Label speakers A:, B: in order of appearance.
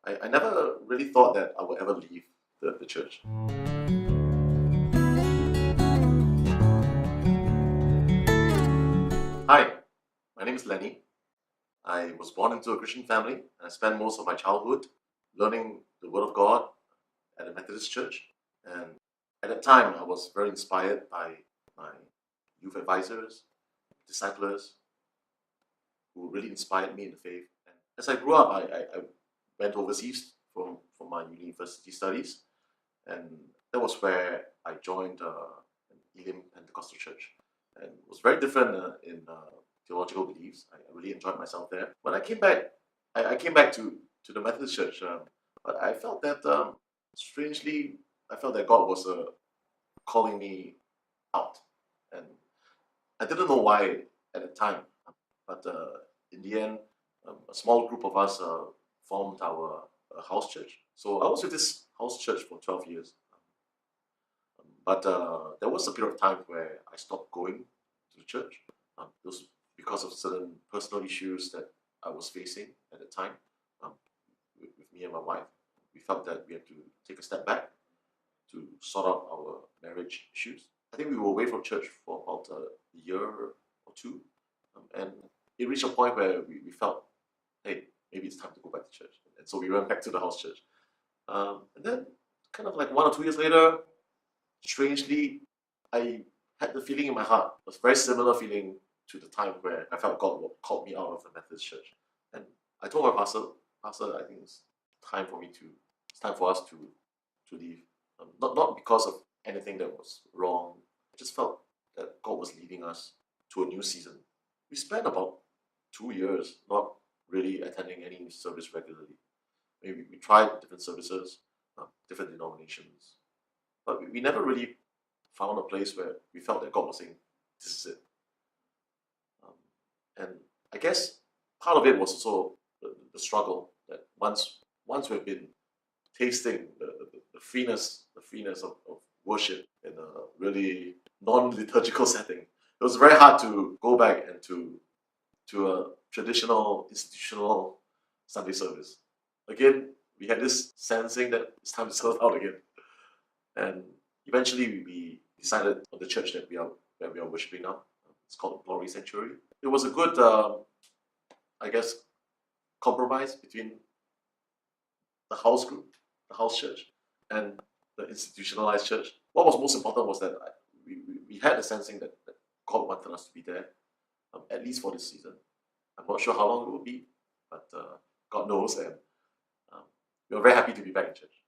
A: I never really thought that I would ever leave the church. Hi, my name is Lennie. I was born into a Christian family and I spent most of my childhood learning the Word of God at a Methodist church. And at that time, I was very inspired by my youth advisors, disciplers, who really inspired me in the faith. And as I grew up, I went overseas for my university studies, and that was where I joined an Elim Pentecostal church, and it was very different in theological beliefs. I really enjoyed myself there. When I came back, I came back to the Methodist church, but I felt that strangely, I felt that God was calling me out, and I didn't know why at the time, but in the end, a small group of us formed our house church. So I was with this house church for 12 years. But there was a period of time where I stopped going to the church. It was because of certain personal issues that I was facing at the time um, with me and my wife. We felt that we had to take a step back to sort out our marriage issues. I think we were away from church for about a year or two. And it reached a point where we felt, hey, maybe it's time to go back to church. And so we went back to the house church. And then, kind of like 1 or 2 years later, strangely, I had the feeling in my heart, a very similar feeling to the time where I felt God called me out of the Methodist church. And I told my pastor, I think it's time for us to leave. Not because of anything that was wrong. I just felt that God was leading us to a new season. We spent about 2 years not really attending any service regularly. Maybe we tried different services, different denominations, but we never really found a place where we felt that God was saying, "This is it." Um, and I guess part of it was also the struggle that once we've been tasting the freeness of worship in a really non-liturgical setting, it was very hard to go back and to a traditional institutional Sunday service. Again, we had this sensing that it's time to serve out again. And eventually we decided on the church that we are worshiping now. It's called Glory Sanctuary. It was a good, I guess, compromise between the house group, the house church, and the institutionalized church. What was most important was that we had the sensing that God wanted us to be there, at least for this season. I'm not sure how long it will be, but God knows, and we are very happy to be back in church.